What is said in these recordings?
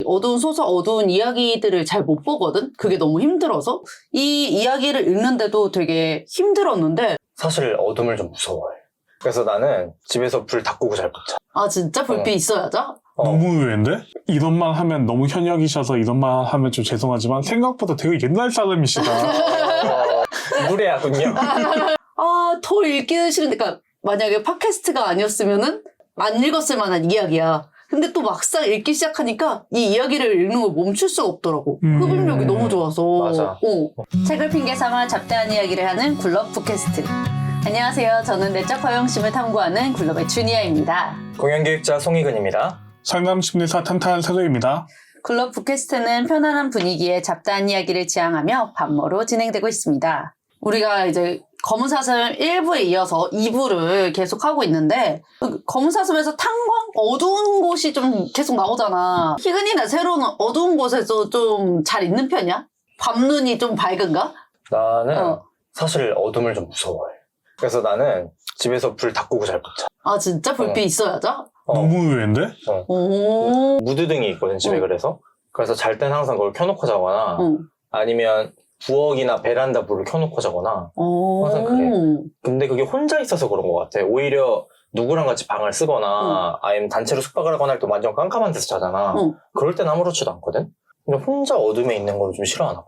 어두운 소설, 어두운 이야기들을 잘 못 보거든? 그게 너무 힘들어서. 이 이야기를 읽는데도 되게 힘들었는데. 사실 어둠을 좀 무서워해. 그래서 나는 집에서 불 다 끄고 잘 못 자. 아, 진짜? 불빛 있어야 자? 너무 의외인데? 이런 말 하면 너무 현역이셔서 이런 말 하면 좀 죄송하지만 생각보다 되게 옛날 사람이시다. 무례하군요. 더 읽기는 싫은데, 그러니까 만약에 팟캐스트가 아니었으면은 안 읽었을 만한 이야기야. 근데 또 막상 읽기 시작하니까 이 이야기를 읽는 걸 멈출 수가 없더라고. 흡입력이 너무 좋아서. 맞아. 책을 핑계 삼아 잡다한 이야기를 하는 굴럽 팟캐스트. 안녕하세요. 저는 내적 허영심을 탐구하는 굴럽의 주니아입니다. 공연기획자 송희근입니다. 상담심리사 탄탄한 사도입니다. 굴럽 팟캐스트는 편안한 분위기에 잡다한 이야기를 지향하며 반모로 진행되고 있습니다. 우리가 이제 검은사슴 1부에 이어서 2부를 계속 하고 있는데 검은사슴에서 탄광? 어두운 곳이 좀 계속 나오잖아. 희근이나 새로운 어두운 곳에서 좀 잘 있는 편이야? 밤눈이 좀 밝은가? 나는 사실 어둠을 좀 무서워해. 그래서 나는 집에서 불 다 끄고 잘 못 자. 아, 진짜? 불빛 있어야 자? 너무 의외인데? 오. 무드등이 있거든 집에. 그래서 잘 땐 항상 그걸 켜놓고 자거나 아니면 부엌이나 베란다 불을 켜놓고 자거나 항상 그래. 근데 그게 혼자 있어서 그런 것 같아. 오히려 누구랑 같이 방을 쓰거나 아니면 단체로 숙박을 하거나 할 때 완전 깜깜한 데서 자잖아. 그럴 땐 아무렇지도 않거든. 근데 혼자 어둠에 있는 걸 좀 싫어하나 봐.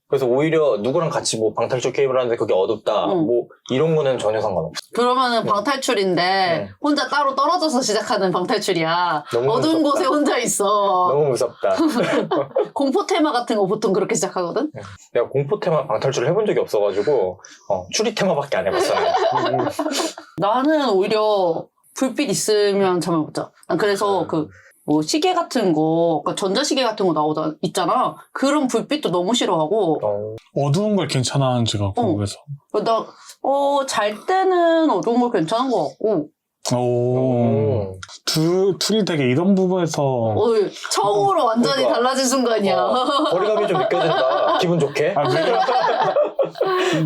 그래서 오히려 누구랑 같이 뭐 방탈출 게임을 하는데 그게 어둡다 뭐 이런 거는 전혀 상관없어. 그러면은 방탈출인데 혼자 따로 떨어져서 시작하는 방탈출이야. 너무 어두운 무섭다. 곳에 혼자 있어. 너무 무섭다. 공포 테마 같은 거 보통 그렇게 시작하거든? 내가 공포 테마 방탈출을 해본 적이 없어가지고 추리 테마밖에 안 해봤어. 나는 오히려 불빛 있으면 잠을 못 자. 난 그래서 뭐 시계 같은 거, 그러니까 전자시계 같은 거 있잖아. 그런 불빛도 너무 싫어하고. 어두운 걸 괜찮아하는지 같고 그래서. 잘 때는 어두운 거 괜찮은 것 같고. 둘이 되게 이런 부분에서. 처음으로 완전히 그러니까. 달라진 순간이야. 거리감이 좀 느껴진다. 기분 좋게.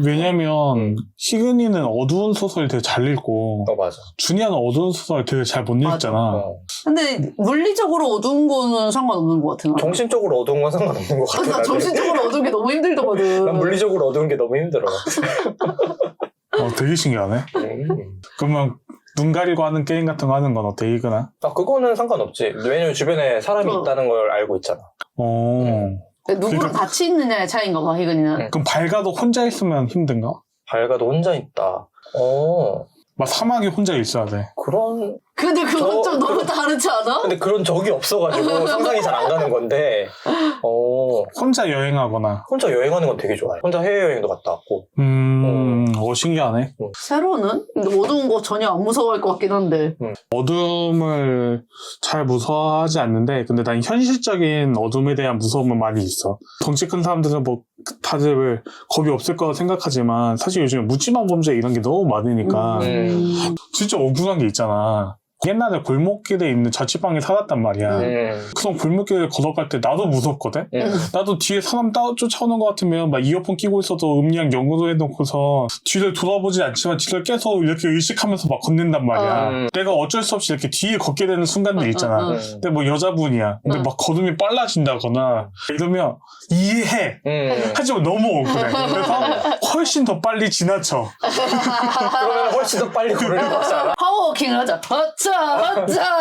왜냐면 희근이는 어두운 소설 되게 잘 읽고 맞아. 준이는 어두운 소설 되게 잘 못 읽잖아. 근데 물리적으로 어두운 거는 상관없는 것 같아. 정신적으로 어두운 건 상관없는 것 같아. 나 정신적으로 어두운 게 너무 힘들거든. 난 물리적으로 어두운 게 너무 힘들어. 되게 신기하네. 그러면 눈 가리고 하는 게임 같은 거 하는 건 어때, 희근아? 그거는 상관없지. 왜냐면 주변에 사람이 있다는 걸 알고 있잖아. 누구랑 같이 있느냐의 차이인가 봐, 희근이는. 그럼 밝아도 혼자 있으면 힘든가? 밝아도 혼자 있다. 막 사막에 혼자 있어야 돼. 근데 그건 좀 너무 다르지 않아? 근데 그런 적이 없어가지고 상상이 잘 안 가는 건데. 혼자 여행하거나. 혼자 여행하는 건 되게 좋아해. 혼자 해외여행도 갔다 왔고. 신기하네. 세로는? 근데 어두운 거 전혀 안 무서워할 것 같긴 한데. 어둠을 잘 무서워하지 않는데, 근데 난 현실적인 어둠에 대한 무서움은 많이 있어. 덩치 큰 사람들은 뭐 다들 겁이 없을 거라 생각하지만 사실 요즘에 묻지마 범죄 이런 게 너무 많으니까 진짜 억울한 게 있잖아. 옛날에 골목길에 있는 자취방에 살았단 말이야. 그럼 골목길을 걸어갈 때 나도 무섭거든? 나도 뒤에 사람 쫓아오는 것 같으면 막 이어폰 끼고 있어도 음량 0으로 해놓고서 뒤를 돌아보지 않지만 뒤를 계속 이렇게 의식하면서 막 걷는단 말이야. 내가 어쩔 수 없이 이렇게 뒤에 걷게 되는 순간들 있잖아. 근데 뭐 여자분이야. 근데 막 걸음이 빨라진다거나 이러면 이해해. 하지만 너무 억울해. 그래서 훨씬 더 빨리 지나쳐. 그러면 훨씬 더 빨리 걸을 것 같지 않아? 파워워킹을 하자. 어짜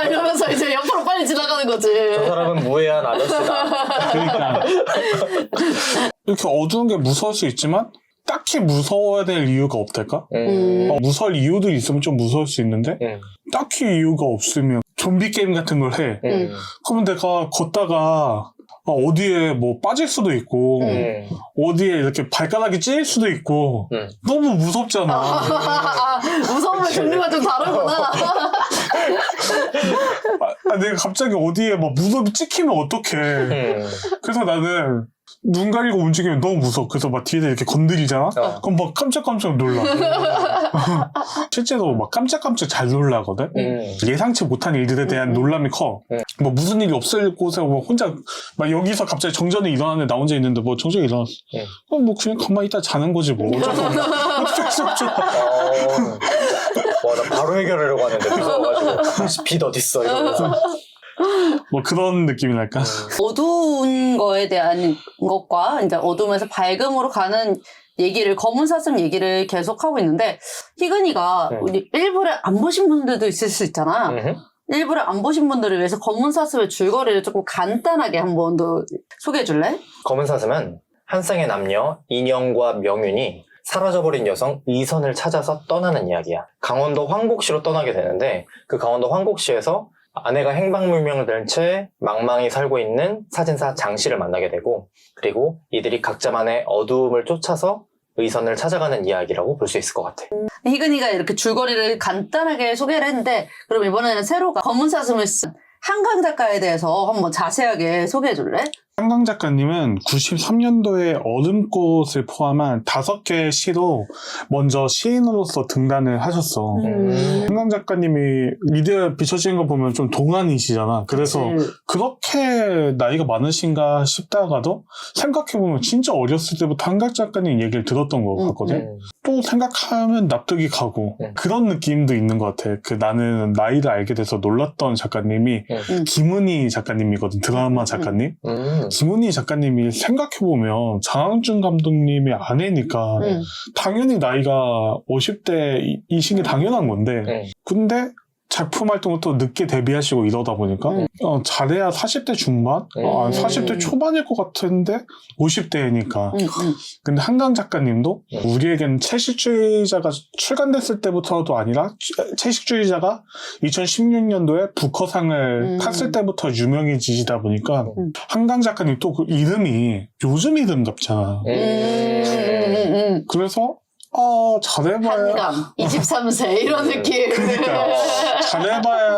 이러면서 이제 옆으로 빨리 지나가는 거지. 저 사람은 무해한 아저씨다. 그러니까 이렇게 어두운 게 무서울 수 있지만 딱히 무서워야 될 이유가 없달까? 무서울 이유들이 있으면 좀 무서울 수 있는데 딱히 이유가 없으면 좀비 게임 같은 걸 해. 그러면 내가 걷다가 어디에 뭐 빠질 수도 있고 어디에 이렇게 발가락이 찔릴 수도 있고 너무 무섭잖아. 무서움의 종류가 좀 다르구나. 내가 갑자기 어디에 막 무섭게 찍히면 어떡해. 그래서 나는 눈 가리고 움직이면 너무 무서워. 그래서 막 뒤에서 이렇게 건드리잖아? 그럼 막 깜짝깜짝 놀라. 실제로 막 깜짝깜짝 잘 놀라거든? 예상치 못한 일들에 대한 놀람이 커. 뭐 무슨 일이 없을 곳에 뭐 혼자, 막 여기서 갑자기 정전이 일어나는데 나 혼자 있는데 뭐 정전이 일어났어. 뭐 그냥 가만히 있다 자는 거지 뭐. 어쩔 수 없죠. 와, 나 바로 해결하려고 하는데 무서워가지고. 빛 어딨어? 이러면서. 뭐 그런 느낌이랄까. 어두운 거에 대한 것과 이제 어둠에서 밝음으로 가는 얘기를, 검은 사슴 얘기를 계속하고 있는데, 희근이가 우리 일부를 안 보신 분들도 있을 수 있잖아. 일부를 안 보신 분들을 위해서 검은 사슴의 줄거리를 조금 간단하게 한 번 더 소개해 줄래? 검은 사슴은 한 쌍의 남녀 인형과 명윤이 사라져버린 여성 이선을 찾아서 떠나는 이야기야. 강원도 황곡시로 떠나게 되는데 그 강원도 황곡시에서 아내가 행방불명을 된 채 망망히 살고 있는 사진사 장씨를 만나게 되고, 그리고 이들이 각자만의 어두움을 쫓아서 의선을 찾아가는 이야기라고 볼 수 있을 것 같아. 희근이가 이렇게 줄거리를 간단하게 소개를 했는데, 그럼 이번에는 새로가 검은 사슴을 쓴 한강 작가에 대해서 한번 자세하게 소개해 줄래? 한강 작가님은 93년도에 어둠꽃을 포함한 5개의 시로 먼저 시인으로서 등단을 하셨어. 한강 작가님이 미디어에 비춰지는 거 보면 좀 동안이시잖아. 그래서 그렇게 나이가 많으신가 싶다가도 생각해보면 진짜 어렸을 때부터 한강 작가님 얘기를 들었던 것 같거든. 또 생각하면 납득이 가고 그런 느낌도 있는 것 같아. 나는 나이를 알게 돼서 놀랐던 작가님이 김은희 작가님이거든. 드라마 작가님. 김은희 작가님이 생각해보면 장항준 감독님의 아내니까 당연히 나이가 50대이신 게 당연한 건데 근데 작품 활동을 또 늦게 데뷔하시고 이러다 보니까 잘해야 40대 중반? 40대 초반일 것 같은데 50대니까 근데 한강 작가님도 우리에겐 채식주의자가 출간됐을 때부터도 아니라 채식주의자가 2016년도에 부커상을 탔을 때부터 유명해지시다 보니까 한강 작가님 또 그 이름이 요즘 이름 같잖아. 그래서 잘해봐야 한강 23세 이런 느낌. 그러니까 잘해봐야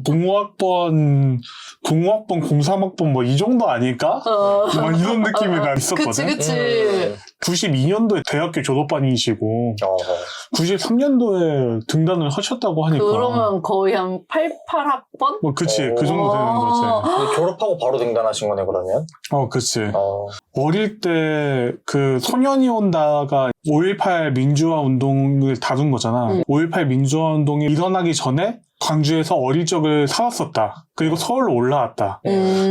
공모학번 03학번 뭐 이 정도 아닐까? 뭐 이런 느낌이 난 있었거든. 그치. 92년도에 대학교 졸업반이시고 93년도에 등단을 하셨다고 하니까 그러면 거의 한 88학번? 뭐 그치 그 정도 되는 거지. 졸업하고 바로 등단하신 거네 그러면? 그치. 어릴 때 그 소년이 온다가 5.18 민주화 운동을 다룬 거잖아. 5.18 민주화 운동이 일어나기 전에 광주에서 어릴 적을 살았었다. 그리고 서울로 올라왔다.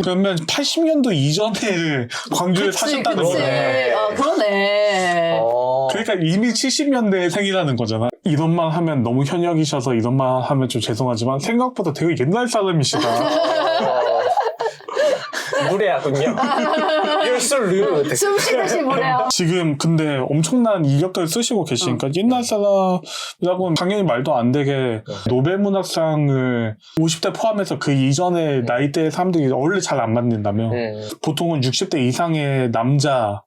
그러면 80년도 이전에 광주에 사셨다는 거네. 그러네. 그러니까 이미 70년대 생이라는 거잖아. 이런 말 하면 너무 현역이셔서 이런 말 하면 좀 죄송하지만 생각보다 되게 옛날 사람이시다. 무례하군요. You're so rude. 숨쉬듯이 무례하고. 지금 근데 엄청난 이력들을 쓰시고 계시니까 옛날 사람이라고는 당연히 말도 안 되게 노벨문학상을 50대 포함해서 그 이전의 나이대의 사람들이 원래 잘 안 받는다며 보통은 60대 이상의 남자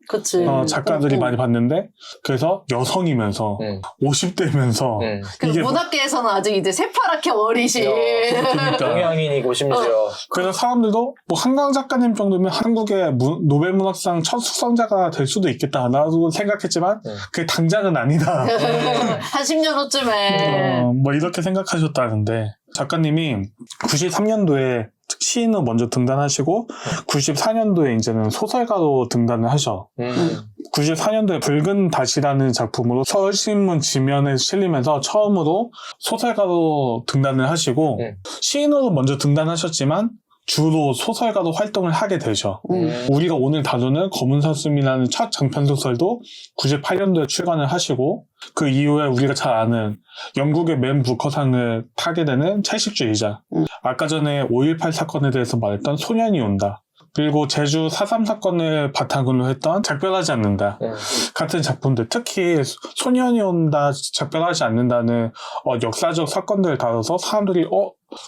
작가들이 많이 받는데 그래서 여성이면서 50대면서 이게 문학계에서는 아직 이제 새파랗게 어리신 그러니까. 동양인이고 심지어 그래서 사람들도 뭐 한강 작가님 정도면 한국의 노벨문학상 첫 수상자가 될 수도 있겠다라고 생각했지만 그게 당장은 아니다. 한 10년 후쯤에 뭐 이렇게 생각하셨다는데 작가님이 93년도에 시인으로 먼저 등단하시고 94년도에 이제는 소설가로 등단을 하셔. 94년도에 붉은 닷이라는 작품으로 서울신문 지면에 실리면서 처음으로 소설가로 등단을 하시고 시인으로 먼저 등단하셨지만 주로 소설가로 활동을 하게 되죠. 우리가 오늘 다루는 검은 사슴이라는 첫 장편소설도 98년도에 출간을 하시고 그 이후에 우리가 잘 아는 영국의 맨 부커상을 타게 되는 채식주의자. 아까 전에 5.18 사건에 대해서 말했던 소년이 온다. 그리고 제주 4.3 사건을 바탕으로 했던 작별하지 않는다. 같은 작품들, 특히 소년이 온다, 작별하지 않는다는 역사적 사건들을 다뤄서 사람들이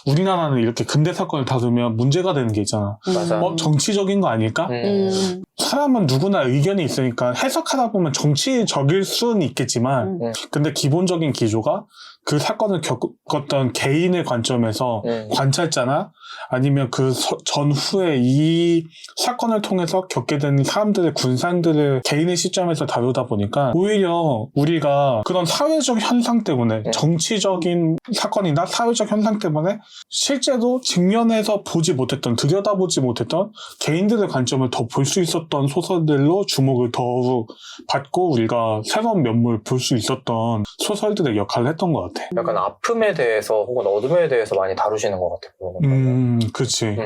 우리나라는 이렇게 근대 사건을 다루면 문제가 되는 게 있잖아. 맞아. 정치적인 거 아닐까? 사람은 누구나 의견이 있으니까 해석하다 보면 정치적일 수는 있겠지만 근데 기본적인 기조가 그 사건을 겪었던 개인의 관점에서 관찰자나 아니면 그 전후에 이 사건을 통해서 겪게 된 사람들의 군상들을 개인의 시점에서 다루다 보니까 오히려 우리가 그런 사회적 현상 때문에 정치적인 사건이나 사회적 현상 때문에 실제로 직면해서 보지 못했던 들여다보지 못했던 개인들의 관점을 더 볼 수 있었던 소설들로 주목을 더욱 받고 우리가 새로운 면모를 볼 수 있었던 소설들의 역할을 했던 것 같아요. 같아. 약간 아픔에 대해서 혹은 어둠에 대해서 많이 다루시는 것 같아. 그치.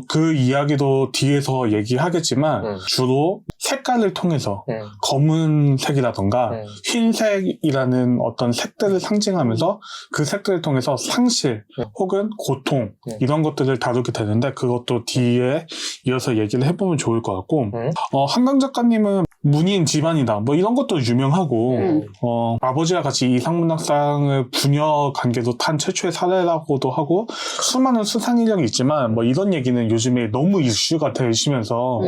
그 이야기도 뒤에서 얘기하겠지만 주로 색깔을 통해서 검은색이라던가 흰색이라는 어떤 색들을 상징하면서 그 색들을 통해서 상실 혹은 고통 이런 것들을 다루게 되는데 그것도 뒤에 이어서 얘기를 해보면 좋을 것 같고 한강 작가님은 문인 집안이다 뭐 이런 것도 유명하고 아버지와 같이 이상문학상을 부녀 관계도 탄 최초의 사례라고도 하고 수많은 수상 이력이 있지만 뭐 이런 얘기는 요즘에 너무 이슈가 되시면서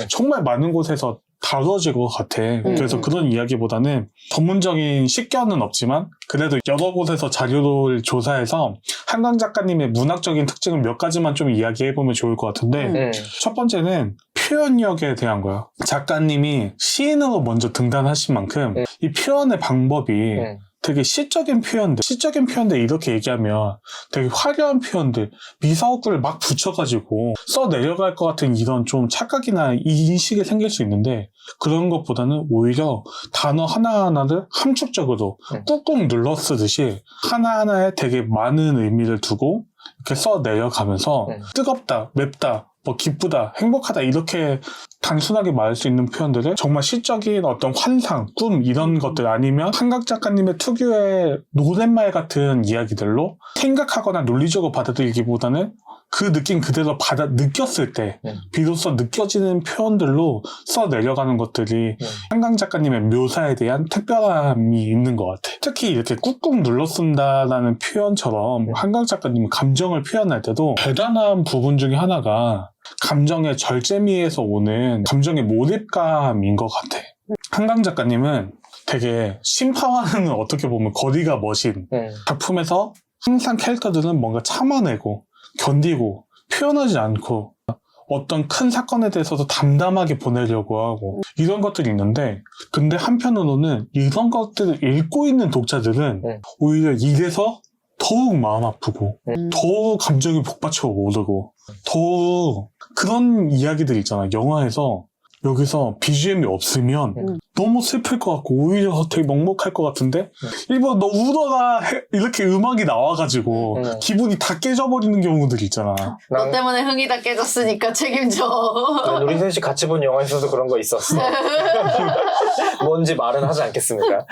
정말 많은 곳에서 다뤄질 것 같아. 그래서 그런 이야기보다는 전문적인 식견은 없지만 그래도 여러 곳에서 자료를 조사해서 한강 작가님의 문학적인 특징을 몇 가지만 좀 이야기해보면 좋을 것 같은데 첫 번째는 표현력에 대한 거야. 작가님이 시인으로 먼저 등단하신 만큼 이 표현의 방법이 되게 시적인 표현들 이렇게 얘기하면 되게 화려한 표현들, 미사옥구를 막 붙여가지고 써 내려갈 것 같은 이런 좀 착각이나 인식이 생길 수 있는데 그런 것보다는 오히려 단어 하나하나를 함축적으로 꾹꾹 눌러 쓰듯이 하나하나에 되게 많은 의미를 두고 이렇게 써 내려가면서 뜨겁다, 맵다, 뭐 기쁘다, 행복하다 이렇게 단순하게 말할 수 있는 표현들을 정말 시적인 어떤 환상, 꿈 이런 것들 아니면 한강 작가님의 특유의 노랫말 같은 이야기들로 생각하거나 논리적으로 받아들이기보다는 그 느낌 그대로 느꼈을 때 비로소 느껴지는 표현들로 써 내려가는 것들이 한강 작가님의 묘사에 대한 특별함이 있는 것 같아. 특히 이렇게 꾹꾹 눌러 쓴다라는 표현처럼 한강 작가님은 감정을 표현할 때도 대단한 부분 중에 하나가 감정의 절제미에서 오는 감정의 몰입감인 것 같아. 한강 작가님은 되게 심파와는 어떻게 보면 거리가 머신 작품에서 항상 캐릭터들은 뭔가 참아내고 견디고 표현하지 않고 어떤 큰 사건에 대해서도 담담하게 보내려고 하고 이런 것들이 있는데 근데 한편으로는 이런 것들을 읽고 있는 독자들은 오히려 이래서 더욱 마음 아프고 더욱 감정이 복받쳐 오르고 더욱 그런 이야기들 있잖아. 영화에서 여기서 BGM이 없으면 너무 슬플 것 같고 오히려 되게 먹먹할 것 같은데 일본 너 울어라 이렇게 음악이 나와가지고 기분이 다 깨져버리는 경우들이 있잖아. 너 때문에 흥이 다 깨졌으니까 책임져. 우리 셋이 같이 본 영화에서도 그런 거 있었어. 뭔지 말은 하지 않겠습니다.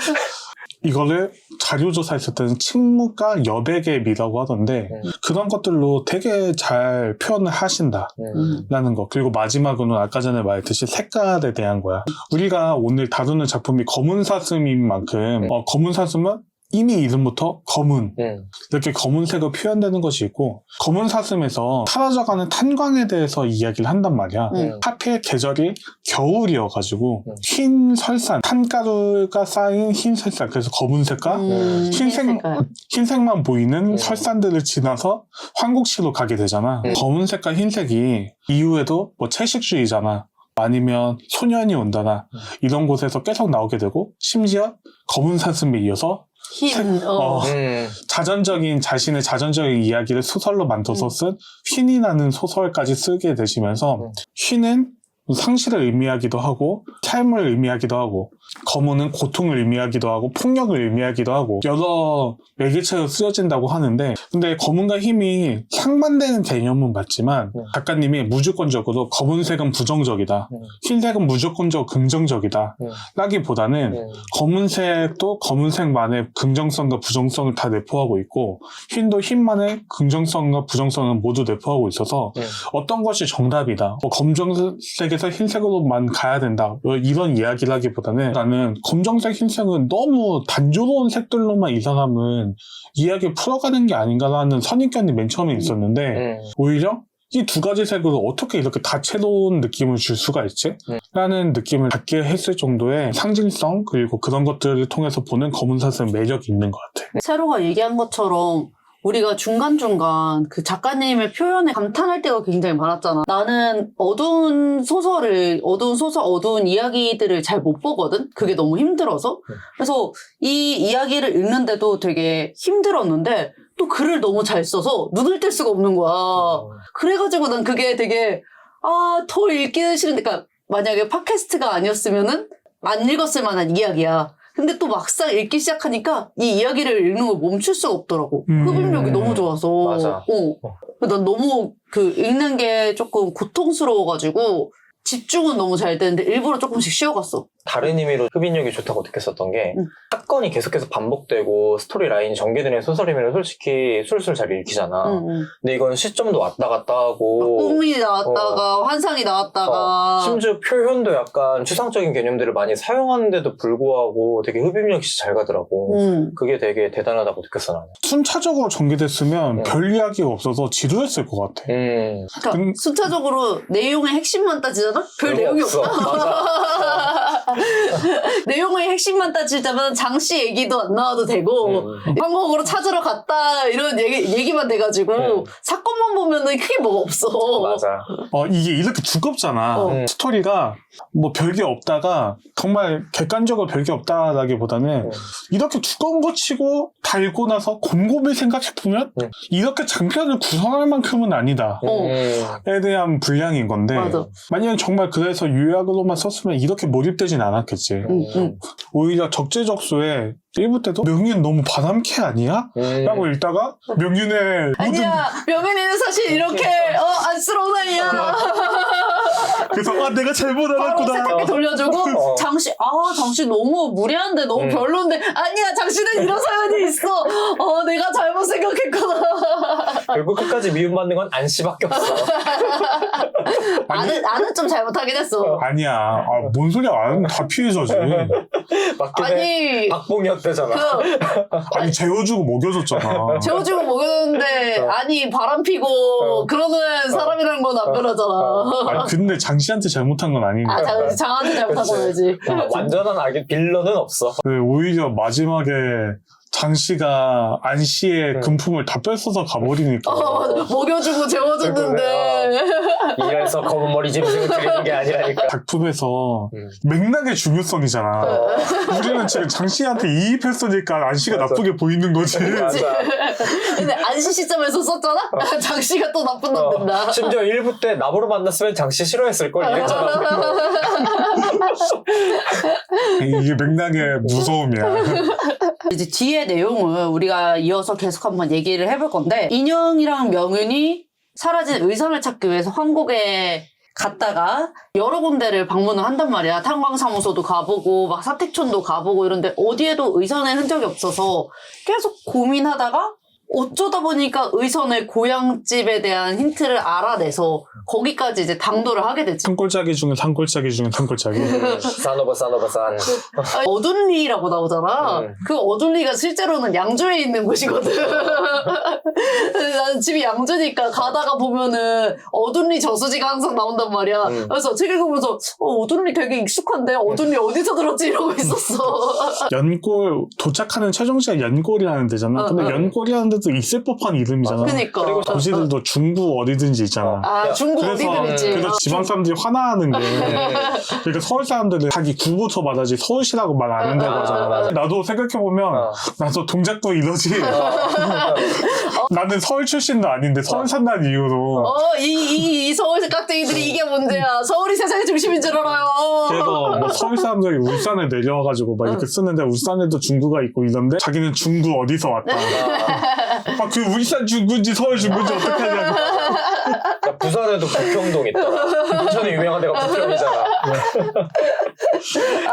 이거를 자료조사했을 때는 침묵과 여백의 미라고 하던데 그런 것들로 되게 잘 표현을 하신다라는 거. 그리고 마지막으로는 아까 전에 말했듯이 색깔에 대한 거야. 우리가 오늘 다루는 작품이 검은 사슴인 만큼 검은 사슴은 이미 이름부터 검은 이렇게 검은색으로 표현되는 것이 있고 검은 사슴에서 사라져가는 탄광에 대해서 이야기를 한단 말이야. 하필 계절이 겨울이어가지고 흰 설산, 탄가루가 쌓인 흰 설산 그래서 검은색과 흰색만 보이는 설산들을 지나서 황국시로 가게 되잖아. 검은색과 흰색이 이후에도 뭐 채식주의잖아. 아니면 소년이 온다나 이런 곳에서 계속 나오게 되고 심지어 검은 사슴에 이어서 자신의 자전적인 이야기를 소설로 만들어서 쓴 휜이라는 소설까지 쓰게 되시면서 휜은 상실을 의미하기도 하고 삶을 의미하기도 하고 검은은 고통을 의미하기도 하고 폭력을 의미하기도 하고 여러 매개체로 쓰여진다고 하는데 근데 검은과 흰이 상반되는 개념은 맞지만 작가님이 무조건적으로 검은색은 부정적이다 흰색은 무조건적으로 긍정적이다 라기보다는 검은색도 검은색만의 긍정성과 부정성을 다 내포하고 있고 흰도 흰만의 긍정성과 부정성을 모두 내포하고 있어서 어떤 것이 정답이다 검정색에서 흰색으로만 가야 된다 이런 이야기를 하기보다는 나는 검정색 흰색은 너무 단조로운 색들로만 이 사람은 이야기를 풀어가는 게 아닌가라는 선입견이 맨 처음에 있었는데 오히려 이 두 가지 색으로 어떻게 이렇게 다채로운 느낌을 줄 수가 있지? 라는 느낌을 갖게 했을 정도의 상징성 그리고 그런 것들을 통해서 보는 검은 사슴 매력이 있는 것 같아. 세로가 얘기한 것처럼 우리가 중간중간 그 작가님의 표현에 감탄할 때가 굉장히 많았잖아. 나는 어두운 이야기들을 잘 못 보거든? 그게 너무 힘들어서. 그래서 이 이야기를 읽는데도 되게 힘들었는데 또 글을 너무 잘 써서 눈을 뗄 수가 없는 거야. 그래가지고 난 그게 되게 더 읽기는 싫은데 그러니까 만약에 팟캐스트가 아니었으면은 안 읽었을 만한 이야기야. 근데 또 막상 읽기 시작하니까 이 이야기를 읽는 걸 멈출 수가 없더라고. 흡입력이 너무 좋아서. 맞아. 난 너무 읽는 게 조금 고통스러워가지고 집중은 너무 잘 되는데 일부러 조금씩 쉬어갔어. 다른 의미로 흡입력이 좋다고 느꼈었던 게 사건이 계속해서 반복되고 스토리 라인이 전개되는 소설이면 솔직히 술술 잘 읽히잖아. 근데 이건 시점도 왔다 갔다 하고 꿈이 나왔다가 환상이 나왔다가 심지어 표현도 약간 추상적인 개념들을 많이 사용하는데도 불구하고 되게 흡입력이 진짜 잘 가더라고. 그게 되게 대단하다고 느꼈어 나는. 순차적으로 전개됐으면 별 이야기가 없어서 지루했을 것 같아. 그러니까 순차적으로 내용의 핵심만 따지잖아? 별 내용이 없어. 없다. 맞아. 내용의 핵심만 따지자면 장씨 얘기도 안 나와도 되고 한국으로 찾으러 갔다 이런 얘기만 돼가지고 사건만 보면은 크게 뭐가 없어. 맞아. 이게 이렇게 두껍잖아. 스토리가 뭐 별게 없다가 정말 객관적으로 별게 없다라기보다는 이렇게 두꺼운 거 치고 다 읽고 나서 곰곰이 생각해보면 이렇게 장편을 구성할 만큼은 아니다. 에 대한 분량인 건데 맞아. 만약에 정말 그래서 요약으로만 썼으면 이렇게 몰입되진 않았겠지. 오히려 적재적소에 1부 때도 명윤 너무 바람캐 아니야? 라고 읽다가 명윤의 아니야 명윤이는 사실 이렇게 안쓰러운 아이야. 그래서 내가 잘못 바로 알았구나. 세탁기 돌려주고 장씨 너무 무례한데 너무 별론데 아니야 장씨는 이런 사연이 있어. 내가 잘못 생각했구나. 결국 끝까지 미움받는 건 안씨밖에 없어. 나는 좀 잘못하긴 했어. 아니야. 뭔 소리야. 나는 다 피해자지. 아니 박봉이었대잖아. 아니 재워주고 먹여줬잖아. 재워주고 먹였는데 아니 바람피고 그러는 사람이라는 건 안 변하잖아. 근데 장씨한테 잘못한 건 아니니까. 장한테 잘못한 거야지. 완전한 악의 빌런은 없어. 오히려 마지막에 장씨가 안씨의 금품을 다 뺏어서 가버리니까. 먹여주고 재워줬는데. 이래서 검은 머리 짐승을 드리는 게 아니라니까. 작품에서 맥락의 중요성이잖아. 우리는 지금 장씨한테 이입했으니까 안씨가 나쁘게 보이는 거지. 맞아. 근데 안씨 시점에서 썼잖아? 장씨가 또 나쁜 놈 된다. 심지어 1부 때 나보러 만났으면 장씨 싫어했을걸 이랬잖아. 이게 맥락의 무서움이야. 이제 뒤에 내용을 우리가 이어서 계속 한번 얘기를 해볼 건데 인형이랑 명윤이 사라진 의선을 찾기 위해서 황곡에 갔다가 여러 군데를 방문을 한단 말이야. 탄광사무소도 가보고 막 사택촌도 가보고 이런데 어디에도 의선의 흔적이 없어서 계속 고민하다가 어쩌다 보니까 의선의 고향집에 대한 힌트를 알아내서 거기까지 이제 당도를 하게 됐지. 산골짜기 중에 산골짜기 중에 산골짜기. 산오버 산. 어둔리라고 나오잖아. 그 어둔리가 실제로는 양주에 있는 곳이거든. 나는 집이 양주니까 가다가 보면은 어둔리 저수지가 항상 나온단 말이야. 그래서 책 읽으면서 어둔리 되게 익숙한데 어둔리 어디서 들었지 이러고 있었어. 연골 도착하는 최종지가 연골이라는 데잖아. 근데 연골이라는 데도 있을 법한 이름이잖아. 그러니까. 그리고 도시들도 중구 어디든지 있잖아. 중국 어디든 있지. 그래서 지방 사람들이 화나는 게 그러니까 서울 사람들은 자기 구부처마다지 서울시라고 말 안 한다고 하잖아. 맞아. 나도 생각해보면 나도 동작구 이러지. 나는 서울 출신도 아닌데 서울 산다는 이유로 이 서울 깍쟁이들이 이게 문제야. 서울이 세상의 중심인 줄 알아요. 그래서 뭐 서울 사람들이 울산에 내려와가지고 막 이렇게 쓰는데 울산에도 중구가 있고 이런데 자기는 중구 어디서 왔다. 그 울산 중구인지 서울 중구인지 어떻게 하냐고. 부산에도 부평동 있더라. 부천에 유명한 데가 부평이잖아.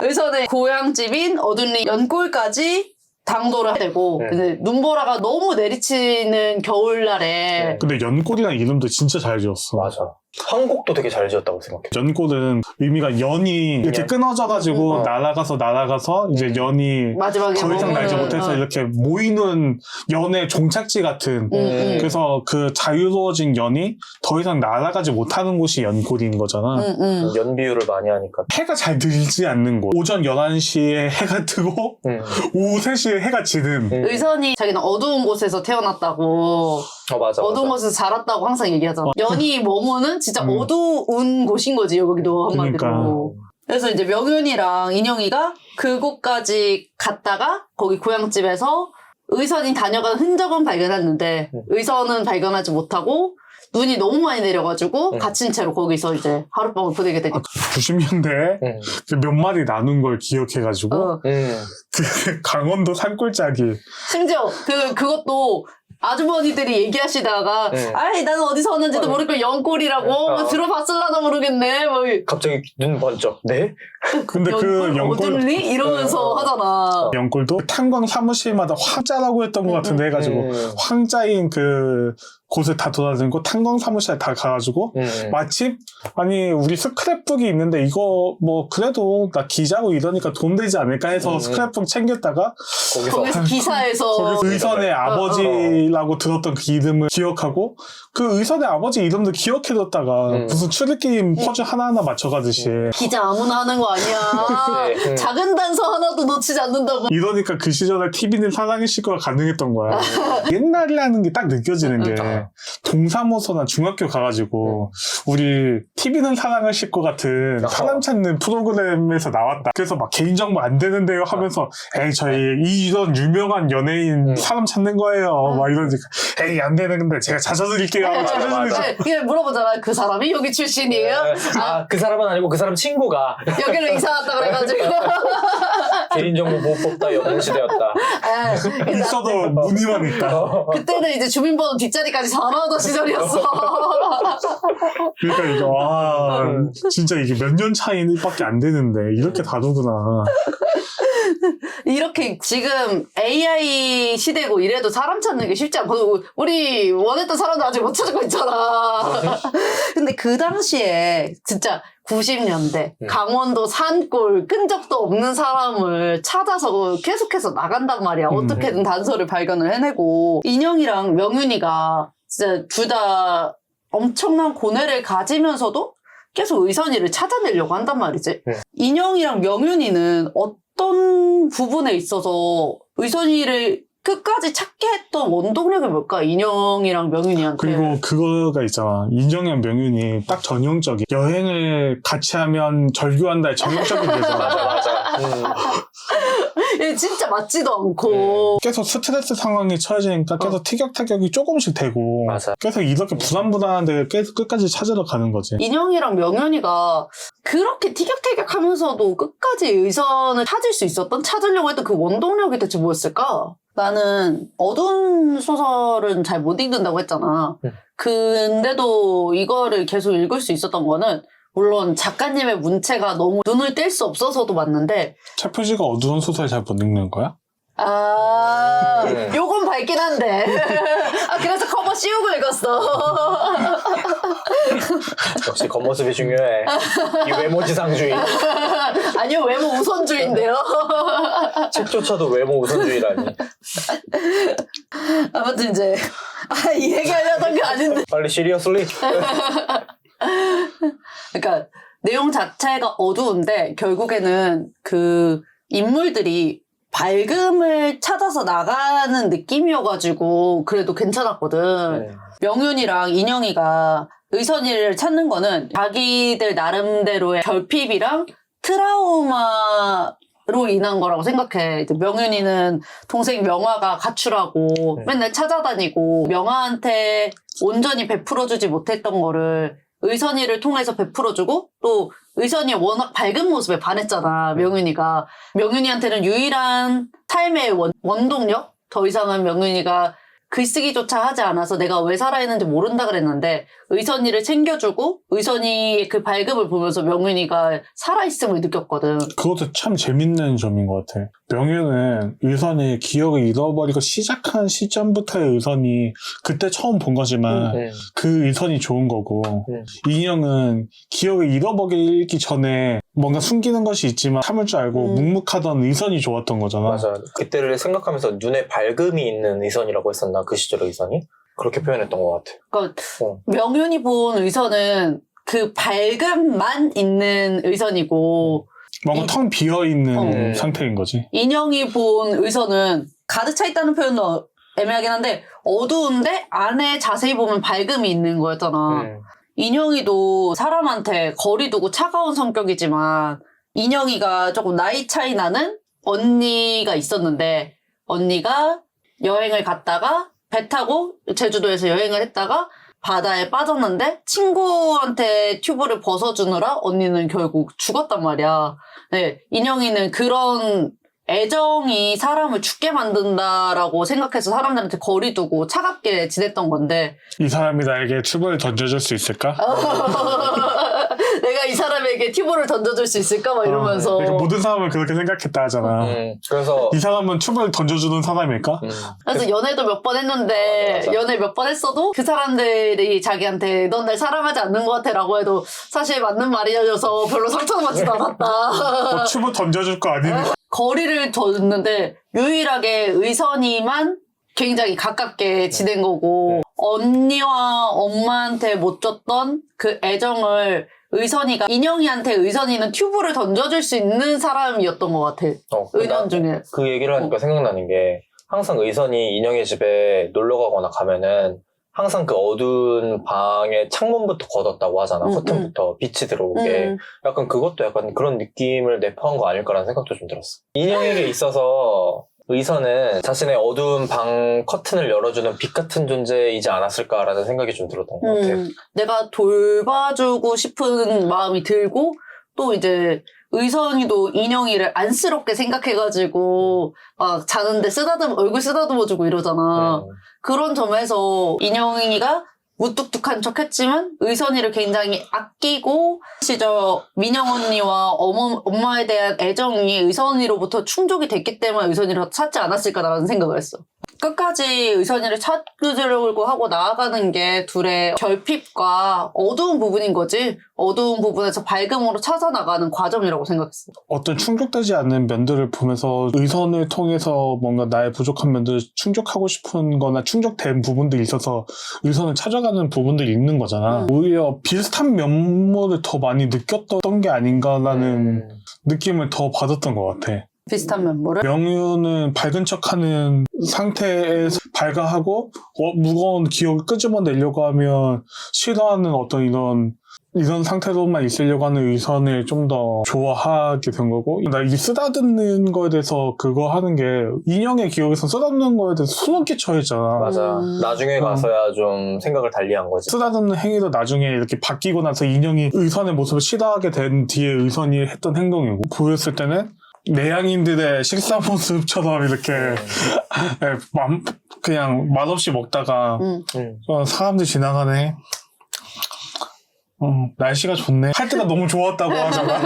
의선의 고향집인 어둔리 연골까지 당도를 해야 되고 근데 눈보라가 너무 내리치는 겨울날에 근데 연골이라는 이름도 진짜 잘 지었어. 맞아. 한국도 되게 잘 지었다고 생각해. 연골은 의미가 연이 이렇게 끊어져가지고 날아가서 이제 연이 마지막에 더 이상 날지 못해서 이렇게 모이는 연의 종착지 같은 그래서 그 자유로워진 연이 더 이상 날아가지 못하는 곳이 연골인 거잖아. 연비율을 많이 하니까. 해가 잘 들지 않는 곳. 오전 11시에 해가 뜨고 오후 3시에 해가 지는. 의선이 자기는 어두운 곳에서 태어났다고 맞아. 어두운 곳에서 자랐다고 항상 얘기하잖아. 연이 머무는 진짜 어두운 곳인 거지 여기도 한마디로. 그러니까. 그래서 이제 명윤이랑 인영이가 그곳까지 갔다가 거기 고향집에서 의선이 다녀간 흔적은 발견했는데 의선은 발견하지 못하고 눈이 너무 많이 내려가지고 갇힌 채로 거기서 이제 하룻밤을 보내게 되니까. 90년대에 몇 마리 나눈 걸 기억해가지고 그 강원도 산골짜기 심지어 그것도 아주머니들이 얘기하시다가 아이 나는 어디서 왔는지도 모르고 연골이라고 들어봤을라나 모르겠네 뭐 갑자기 눈 번쩍 네? 근데 그 어둘리? 이러면서 하잖아. 연골도 탄광 사무실마다 황자라고 했던 것 같은데 해가지고 황자인 그 곳을 다 돌아다니고 탄광 사무실에 다 가가지고 마침 아니 우리 스크랩북이 있는데 이거 뭐 그래도 나 기자고 이러니까 돈 되지 않을까 해서 스크랩북 챙겼다가 거기서 기사에서 거기서 의선의 아버지라고 들었던 그 이름을 기억하고 그 의선의 아버지 이름도 기억해뒀다가 무슨 추리게임 퍼즐 하나하나 맞춰가듯이 기자 아무나 하는 거 아니야. 작은 단서 하나도 놓치지 않는다고. 이러니까 그 시절에 TV는 사랑의 시구가 가능했던 거야. 옛날이라는 게 딱 느껴지는 게 동사무소나 중학교 가가지고 우리 TV는 사랑을 싣고 같은 사람 찾는 프로그램에서 나왔다. 그래서 막 개인정보 안 되는데요 하면서 에이 저희 이런 유명한 연예인 사람 찾는 거예요. 막 이러니까 에이 안 되는데 제가 찾아드릴게요. 그냥 물어보잖아. 그 사람이 여기 출신이에요? 그 사람은 아니고 그 사람 친구가 여기로 이사 왔다 그래가지고 개인정보 보호법다 여는 시대였다. 있어도 무늬만 있다. 그때는 이제 주민번호 뒷자리까지 다 나오던 시절이었어. 그러니까 이게 와 진짜 이게 몇 년 차이밖에 안 되는데 이렇게 다르구나. 이렇게 지금 AI 시대고 이래도 사람 찾는 게 쉽지 않고 우리 원했던 사람도 아직 못 찾고 있잖아. 근데 그 당시에 진짜 90년대 강원도 산골 끈적도 없는 사람을 찾아서 계속해서 나간단 말이야. 어떻게든 단서를 발견을 해내고 인영이랑 명윤이가 진짜 둘 다 엄청난 고뇌를 가지면서도 계속 의선이를 찾아내려고 한단 말이지. 인영이랑 명윤이는 어떤 부분에 있어서 의선이를 끝까지 찾게 했던 원동력이 뭘까? 인영이랑 명윤이한테. 그리고 그거가 있잖아. 인정형 명윤이 딱 전형적인 여행을 같이 하면 절규한다의 전형적인 대사. 맞아. 얘 진짜 맞지도 않고. 계속 스트레스 상황에 처해지니까 계속 티격태격이 조금씩 되고 맞아. 계속 이렇게 불안한데 계속 끝까지 찾으러 가는 거지. 인영이랑 명윤이가 그렇게 티격태격하면서도 끝까지 의선을 찾을 수 있었던, 찾으려고 했던 그 원동력이 대체 뭐였을까? 나는 어두운 소설은 잘 못 읽는다고 했잖아. 근데도 이거를 계속 읽을 수 있었던 거는 물론 작가님의 문체가 너무 눈을 뗄 수 없어서도 맞는데 차표지가 어두운 소설 잘 못 읽는 거야? 요건 밝긴 한데. 그래서 커버 씌우고 읽었어. 역시 겉모습이 중요해. 이 외모지상주의. 아니요, 외모 우선주의인데요. 책조차도 외모 우선주의라니. 아무튼 이제 이 얘기하려던 게 아닌데. 빨리 시리어슬리. 그러니까 내용 자체가 어두운데 결국에는 그 인물들이 밝음을 찾아서 나가는 느낌이어가지고 그래도 괜찮았거든. 명윤이랑 인영이가 의선이를 찾는 거는 자기들 나름대로의 결핍이랑 트라우마로 인한 거라고 생각해. 이제 명윤이는 동생 명화가 가출하고 맨날 찾아다니고 명화한테 온전히 베풀어주지 못했던 거를 의선이를 통해서 베풀어주고 또 의선이 워낙 밝은 모습에 반했잖아. 명윤이가. 명윤이한테는 유일한 삶의 원동력? 더 이상은 명윤이가 글쓰기조차 하지 않아서 내가 왜 살아있는지 모른다 그랬는데 의선이를 챙겨주고 의선이의 그 밝음을 보면서 명윤이가 살아있음을 느꼈거든. 그것도 참 재밌는 점인 것 같아. 명윤은 의선이 기억을 잃어버리고 시작한 시점부터의 의선이 그때 처음 본 거지만 그 의선이 좋은 거고 인형은 기억을 잃어버리기 전에 뭔가 숨기는 것이 있지만 참을 줄 알고 묵묵하던 의선이 좋았던 거잖아. 맞아. 그때를 생각하면서 눈에 밝음이 있는 의선이라고 했었나? 그 시절의 의선이? 그렇게 표현했던 것 같아. 그러니까 명윤이 본 의선은 그 밝음만 있는 의선이고 뭔가 텅 비어있는 상태인 거지. 인형이 본 의선은 가득 차 있다는 표현도 애매하긴 한데 어두운데 안에 자세히 보면 밝음이 있는 거였잖아. 인형이도 사람한테 거리 두고 차가운 성격이지만 인형이가 조금 나이 차이 나는 언니가 있었는데 언니가 여행을 갔다가 배 타고 제주도에서 여행을 했다가 바다에 빠졌는데 친구한테 튜브를 벗어주느라 언니는 결국 죽었단 말이야. 네, 인영이는 그런 애정이 사람을 죽게 만든다라고 생각해서 사람들한테 거리 두고 차갑게 지냈던 건데 이 사람이 나에게 튜브를 던져줄 수 있을까? 내가 이 사람에게 튜브를 던져줄 수 있을까? 막 이러면서 그러니까 모든 사람을 그렇게 생각했다 하잖아. 그래서 이 사람은 튜브를 던져주는 사람일까? 그래서 연애도 몇 번 했는데 맞아. 연애 몇 번 했어도 그 사람들이 자기한테 넌 날 사랑하지 않는 것 같아 라고 해도 사실 맞는 말이어서 별로 상처받지도 않았다. 튜브 던져줄 거 아니니? 거리를 뒀는데 유일하게 의선이만 굉장히 가깝게 지낸 거고 언니와 엄마한테 못 줬던 그 애정을 의선이가 인영이한테 의선이는 튜브를 던져줄 수 있는 사람이었던 것 같아. 의견 중에. 그 얘기를 하니까 생각나는 게 항상 의선이 인영의 집에 놀러 가거나 가면은 항상 그 어두운 방에 창문부터 걷었다고 하잖아. 커튼부터 빛이 들어오게. 약간 그것도 약간 그런 느낌을 내포한 거 아닐까라는 생각도 좀 들었어. 인영에게 있어서 의선은 자신의 어두운 방 커튼을 열어주는 빛 같은 존재이지 않았을까라는 생각이 좀 들었던 것 같아요. 내가 돌봐주고 싶은 마음이 들고 또 이제 의선이도 인영이를 안쓰럽게 생각해가지고 막 자는데 얼굴 쓰다듬어주고 이러잖아. 그런 점에서 인영이가 무뚝뚝한 척 했지만 의선이를 굉장히 아끼고 시저 민영 언니와 엄마에 대한 애정이 의선이로부터 충족이 됐기 때문에 의선이를 찾지 않았을까라는 생각을 했어. 끝까지 의선이를 찾으려고 하고 나아가는 게 둘의 결핍과 어두운 부분인 거지. 어두운 부분에서 밝음으로 찾아나가는 과정이라고 생각했어. 어떤 충족되지 않는 면들을 보면서 의선을 통해서 뭔가 나의 부족한 면들을 충족하고 싶은 거나 충족된 부분들이 있어서 의선을 찾아가는 부분들이 있는 거잖아. 오히려 비슷한 면모를 더 많이 느꼈던 게 아닌가라는 느낌을 더 받았던 것 같아. 비슷한 면모를? 명유는 밝은 척하는 상태에서 밝아하고 무거운 기억을 끄집어내려고 하면 싫어하는 어떤 이런 상태로만 있으려고 하는 의선을 좀 더 좋아하게 된 거고, 나 이 쓰다듬는 거에 대해서 그거 하는 게 인형의 기억에서 쓰다듬는 거에 대해서 수놓게 처했잖아. 맞아. 나중에 가서야 좀 생각을 달리한 거지. 쓰다듬는 행위도 나중에 이렇게 바뀌고 나서 인형이 의선의 모습을 싫어하게 된 뒤에 의선이 했던 행동이고, 보였을 때는 내향인들의 식사 모습처럼 이렇게 그냥 맛없이 먹다가 사람들 지나가네. 날씨가 좋네. 할 때가 너무 좋았다고 하잖아.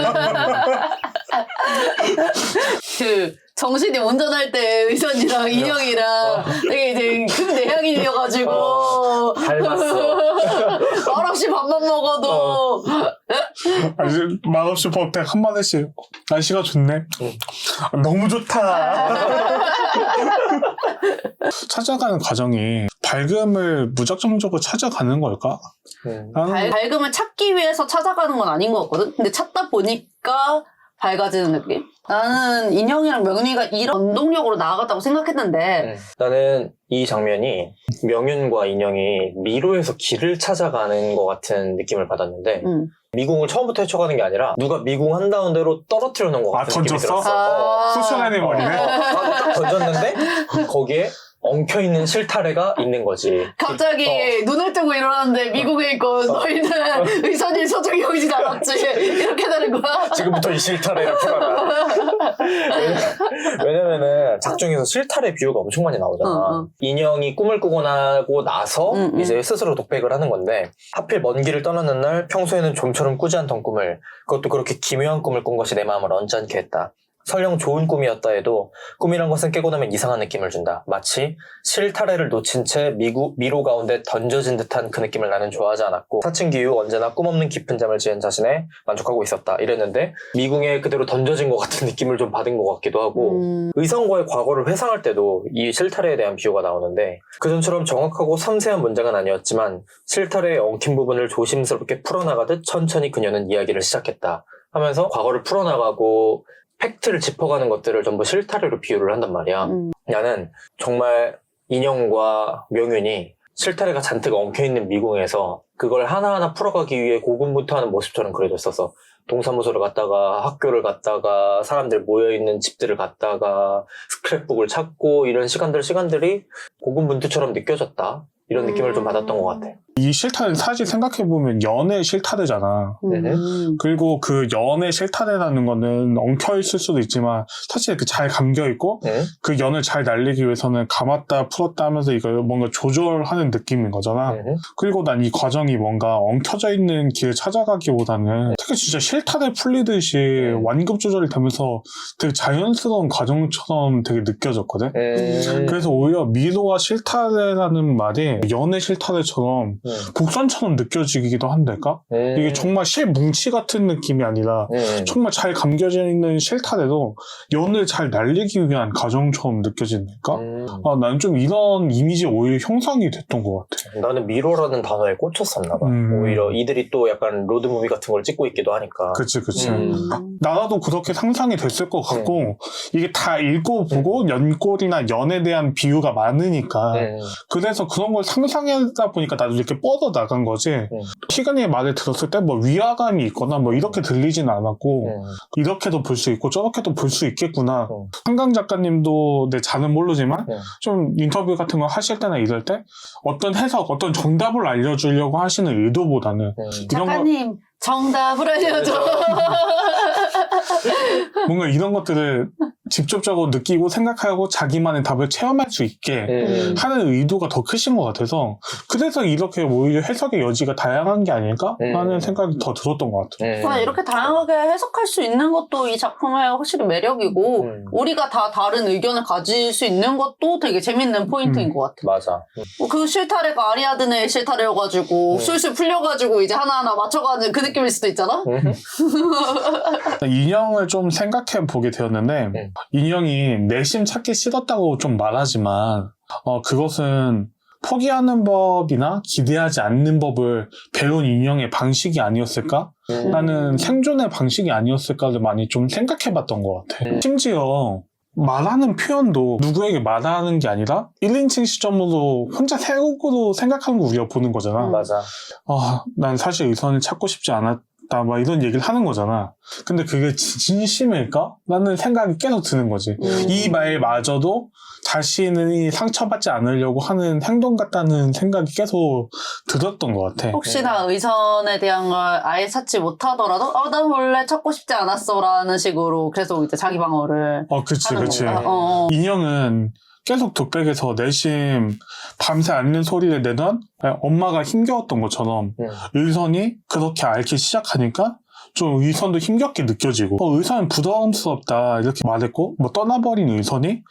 그 정신이 온전할 때 의선이랑 인형이랑 되게 이제 극내향인이어가지고 닮았어. 말없이 밥만 먹어도 맛없이 먹다 한마디씩 날씨가 좋네. 너무 좋다. 찾아가는 과정이 밝음을 무작정적으로 찾아가는 걸까? 밝음을 찾기 위해서 찾아가는 건 아닌 것 같거든? 근데 찾다 보니까 밝아지는 느낌? 나는 인형이랑 명윤이가 이런 원동력으로 나아갔다고 생각했는데 나는 이 장면이 명윤과 인형이 미로에서 길을 찾아가는 것 같은 느낌을 받았는데 미궁을 처음부터 헤쳐가는 게 아니라 누가 미궁 한다는 대로 떨어뜨려 놓은 것 같은 느낌이 들었어. 수술해낸 머리네. 딱 던졌는데 거기에 엉켜있는 실타래가 있는 거지. 갑자기 눈을 뜨고 일어났는데 미국에 있고 너희는 의선이 소중히 여기진 않았지 이렇게 되는 거야? 지금부터 이 실타래를 풀어라. 왜냐면은 작중에서 실타래 비유가 엄청 많이 나오잖아. 인형이 꿈을 꾸고 나고 나서 이제 스스로 독백을 하는 건데 하필 먼 길을 떠나는 날 평소에는 좀처럼 꾸지 않던 꿈을, 그것도 그렇게 기묘한 꿈을 꾼 것이 내 마음을 언짢게 했다. 설령 좋은 꿈이었다 해도 꿈이란 것은 깨고 나면 이상한 느낌을 준다. 마치 실타래를 놓친 채 미로 가운데 던져진 듯한 그 느낌을 나는 좋아하지 않았고 사춘기 이후 언제나 꿈없는 깊은 잠을 지은 자신에 만족하고 있었다. 이랬는데 미궁에 그대로 던져진 것 같은 느낌을 좀 받은 것 같기도 하고 의성과의 과거를 회상할 때도 이 실타래에 대한 비유가 나오는데 그전처럼 정확하고 섬세한 문장은 아니었지만 실타래의 엉킨 부분을 조심스럽게 풀어나가듯 천천히 그녀는 이야기를 시작했다 하면서 과거를 풀어나가고 팩트를 짚어가는 것들을 전부 실타래로 비유를 한단 말이야. 나는 정말 인형과 명윤이 실타래가 잔뜩 엉켜있는 미궁에서 그걸 하나하나 풀어가기 위해 고군분투하는 모습처럼 그려졌어서 동사무소를 갔다가 학교를 갔다가 사람들 모여있는 집들을 갔다가 스크랩북을 찾고 이런 시간들이 고군분투처럼 느껴졌다. 이런 느낌을 좀 받았던 것 같아. 이 실타래 사실 생각해보면 연애 실타래잖아. 그리고 그 연애 실타래라는 거는 엉켜있을 수도 있지만 사실 그 잘 감겨있고 그 연을 잘 날리기 위해서는 감았다 풀었다 하면서 이걸 뭔가 조절하는 느낌인 거잖아. 그리고 난 이 과정이 뭔가 엉켜져 있는 길을 찾아가기보다는 되게 진짜 실타래 풀리듯이 완급 조절이 되면서 되게 자연스러운 과정처럼 되게 느껴졌거든. 그래서 오히려 미로와 실타래라는 말이 연애 실타래처럼 곡선처럼 느껴지기도 한달까? 이게 정말 실뭉치 같은 느낌이 아니라 정말 잘 감겨져 있는 실타래도 연을 잘 날리기 위한 과정처럼 느껴지니까 나는 좀 이런 이미지 오히려 형성이 됐던 것 같아. 나는 미로라는 단어에 꽂혔었나 봐. 오히려 이들이 또 약간 로드무비 같은 걸 찍고 있기도 하니까. 그치. 나도 그렇게 상상이 됐을 것 같고 이게 다 읽어보고 연골이나 연에 대한 비유가 많으니까 그래서 그런 걸 상상하다 보니까 나도 이렇게 뻗어 나간 거지. 시간의 말을 들었을 때 뭐 위화감이 있거나 뭐 이렇게 들리진 않았고 이렇게도 볼 수 있고 저렇게도 볼 수 있겠구나. 한강 작가님도 내 잘은 모르지만 좀 인터뷰 같은 거 하실 때나 이럴 때 어떤 해석, 어떤 정답을 알려주려고 하시는 의도보다는 이런 작가님 정답을 알려줘. 뭔가 이런 것들을 직접적으로 느끼고 생각하고 자기만의 답을 체험할 수 있게 하는 의도가 더 크신 것 같아서 그래서 이렇게 오히려 해석의 여지가 다양한 게 아닐까? 라는 생각이 더 들었던 것 같아요. 이렇게 다양하게 해석할 수 있는 것도 이 작품의 확실히 매력이고 우리가 다 다른 의견을 가질 수 있는 것도 되게 재밌는 포인트인 것 같아요. 맞아. 그 실타래가 아리아드네의 실타래여가지고 술술 풀려가지고 이제 하나하나 맞춰가는 그 느낌일 수도 있잖아? 인형을 좀 생각해 보게 되었는데 인형이 내심 찾기 싫었다고 좀 말하지만 그것은 포기하는 법이나 기대하지 않는 법을 배운 인형의 방식이 아니었을까? 나는 생존의 방식이 아니었을까를 많이 좀 생각해 봤던 것 같아. 심지어 말하는 표현도 누구에게 말하는 게 아니라 1인칭 시점으로 혼자 새우로 생각하는 거 우리가 보는 거잖아. 맞아. 난 사실 의선을 찾고 싶지 않았다 막 이런 얘기를 하는 거잖아. 근데 그게 진심일까? 라는 생각이 계속 드는 거지. 이 말마저도 자신이 상처받지 않으려고 하는 행동 같다는 생각이 계속 들었던 것 같아. 혹시나 의선에 대한 걸 아예 찾지 못하더라도 난 원래 찾고 싶지 않았어 라는 식으로 계속 이제 자기 방어를 그치. 건가? 인형은 계속 독백에서 내심 밤새 앓는 소리를 내던 엄마가 힘겨웠던 것처럼 의선이 그렇게 앓기 시작하니까 좀 의선도 힘겹게 느껴지고 의선은 부담스럽다 이렇게 말했고 떠나버린 의선이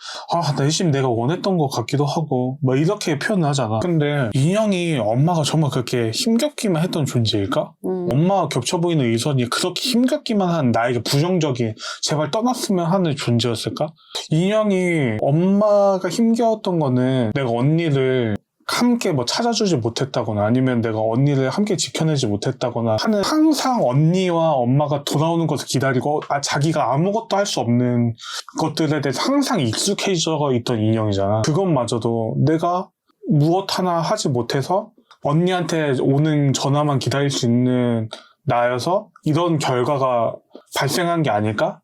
내심 내가 원했던 것 같기도 하고 이렇게 표현을 하잖아. 근데 인형이 엄마가 정말 그렇게 힘겹기만 했던 존재일까? 엄마와 겹쳐 보이는 의선이 그렇게 힘겹기만 한 나에게 부정적인 제발 떠났으면 하는 존재였을까? 인형이 엄마가 힘겨웠던 거는 내가 언니를 함께 찾아주지 못했다거나 아니면 내가 언니를 함께 지켜내지 못했다거나 하는 항상 언니와 엄마가 돌아오는 것을 기다리고 자기가 아무것도 할 수 없는 것들에 대해서 항상 익숙해져 있던 인형이잖아. 그것마저도 내가 무엇 하나 하지 못해서 언니한테 오는 전화만 기다릴 수 있는 나여서 이런 결과가 발생한 게 아닐까?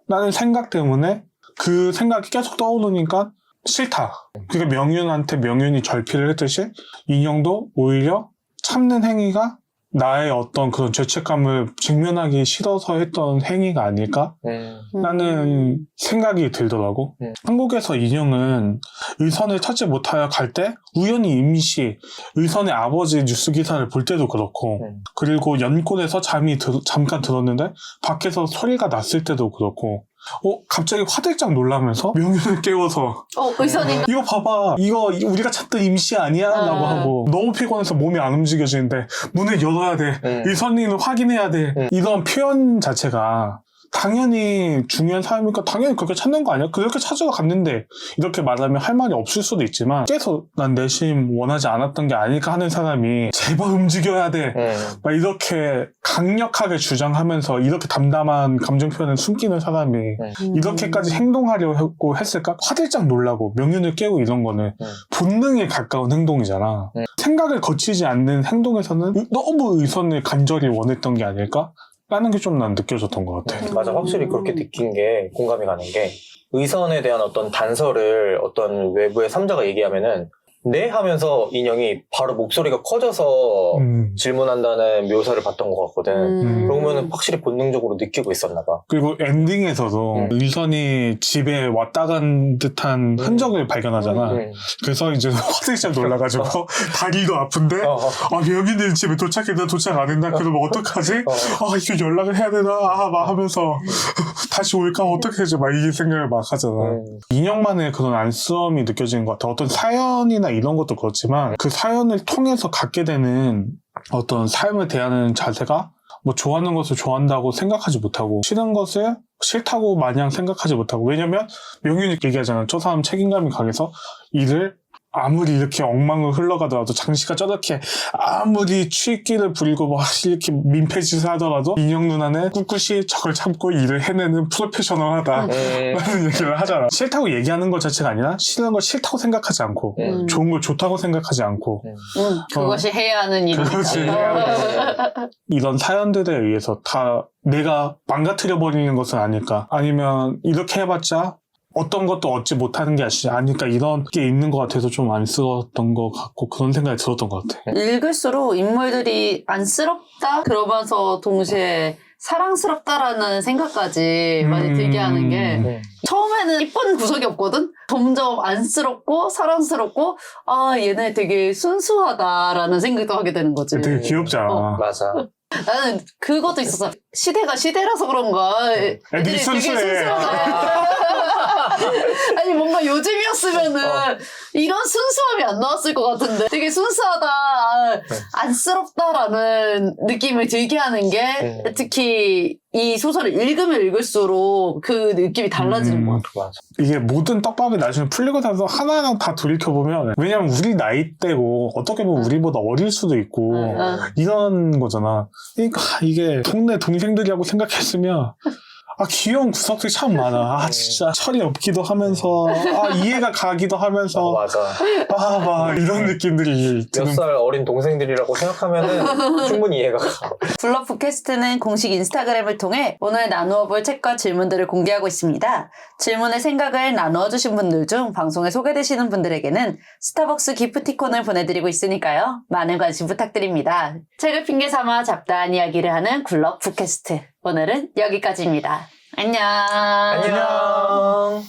라는 생각 때문에 그 생각이 계속 떠오르니까 싫다. 그러니까 명윤한테 명윤이 절필을 했듯이 인형도 오히려 참는 행위가 나의 어떤 그런 죄책감을 직면하기 싫어서 했던 행위가 아닐까? 라는 생각이 들더라고. 한국에서 인형은 의선을 찾지 못하여 갈 때 우연히 임시 의선의 아버지 뉴스 기사를 볼 때도 그렇고 그리고 연골에서 잠깐 들었는데 밖에서 소리가 났을 때도 그렇고 갑자기 화들짝 놀라면서 명윤을 깨워서 의선이 이거 봐봐 이거 우리가 찾던 임시 아니야? 라고 하고 너무 피곤해서 몸이 안 움직여지는데 문을 열어야 돼 의선님을 확인해야 돼 이런 표현 자체가 당연히 중요한 사람이니까 당연히 그렇게 찾는 거 아니야? 그렇게 찾으러 갔는데 이렇게 말하면 할 말이 없을 수도 있지만 계속 난 내심 원하지 않았던 게 아닐까 하는 사람이 제발 움직여야 돼 막 이렇게 강력하게 주장하면서 이렇게 담담한 감정 표현을 숨기는 사람이 이렇게까지 행동하려고 했을까? 화들짝 놀라고 명윤을 깨고 이런 거는 본능에 가까운 행동이잖아. 생각을 거치지 않는 행동에서는 너무 의선을 간절히 원했던 게 아닐까? 라는 게 좀 난 느껴졌던 것 같아. 맞아. 확실히 그렇게 느낀 게 공감이 가는 게 의선에 대한 어떤 단서를 어떤 외부의 3자가 얘기하면은 네 하면서 인형이 바로 목소리가 커져서 질문한다는 묘사를 봤던 것 같거든. 그러면은 확실히 본능적으로 느끼고 있었나 봐. 그리고 엔딩에서도 의선이 집에 왔다 간 듯한 흔적을 발견하잖아. 그래서 이제 화들짝 놀라가지고 다리도 아픈데 명인이 집에 도착했나 도착 안 했나 그러면 어떡하지? 이거 연락을 해야 되나? 막 하면서 다시 올까? 어떻게 하지? 막 이 생각을 막 하잖아. 인형만의 그런 안쓰러움이 느껴지는 것 같아. 어떤 사연이나 이런 것도 그렇지만 그 사연을 통해서 갖게 되는 어떤 삶을 대하는 자세가 뭐 좋아하는 것을 좋아한다고 생각하지 못하고 싫은 것을 싫다고 마냥 생각하지 못하고 왜냐면 명윤이 얘기하잖아. 저 사람 책임감이 강해서 일을 아무리 이렇게 엉망을 흘러가더라도 장시가 저렇게 아무리 취기를 부리고 막 이렇게 민폐짓을 하더라도 인형 누나는 꿋꿋이 저걸 참고 일을 해내는 프로페셔널하다 라는 얘기를 하잖아. 싫다고 얘기하는 것 자체가 아니라 싫은 걸 싫다고 생각하지 않고 좋은 걸 좋다고 생각하지 않고 그것이 해야 하는 일이니까. 그렇지. 이런 사연들에 의해서 다 내가 망가뜨려 버리는 것은 아닐까. 아니면 이렇게 해봤자 어떤 것도 얻지 못하는 게 아니까 이런 게 있는 것 같아서 좀 안쓰러웠던 것 같고 그런 생각이 들었던 것 같아. 읽을수록 인물들이 안쓰럽다 그러면서 동시에 사랑스럽다라는 생각까지 많이 들게 하는 게 처음에는 이쁜 구석이 없거든? 점점 안쓰럽고 사랑스럽고 얘네 되게 순수하다라는 생각도 하게 되는 거지. 되게 귀엽잖아. 맞아. 나는 그것도 있었어. 시대가 시대라서 그런가 애들이 되게 순수하다. 아니 뭔가 요즘이었으면은 이런 순수함이 안 나왔을 것 같은데 되게 순수하다 안쓰럽다라는 느낌을 들게 하는 게 특히 이 소설을 읽으면 읽을수록 그 느낌이 달라지는 것 같아. 맞아. 이게 모든 떡밥이 나중에 풀리고 나서 하나하나 다 돌이켜보면 왜냐면 우리 나이대고 어떻게 보면 우리보다 어릴 수도 있고 이런 거잖아. 그러니까 이게 동네 동생들이라고 생각했으면 귀여운 구석들이 참 많아. 진짜 철이 없기도 하면서, 이해가 가기도 하면서, 맞아. 막 이런 느낌들이 몇 살 어린 동생들이라고 생각하면은 충분히 이해가 가. 블러프 캐스트는 공식 인스타그램을 통해 오늘 나누어 볼 책과 질문들을 공개하고 있습니다. 질문의 생각을 나누어 주신 분들 중 방송에 소개되시는 분들에게는 스타벅스 기프티콘을 보내드리고 있으니까요. 많은 관심 부탁드립니다. 책을 핑계 삼아 잡다한 이야기를 하는 블러프 캐스트. 오늘은 여기까지입니다. 안녕. 안녕.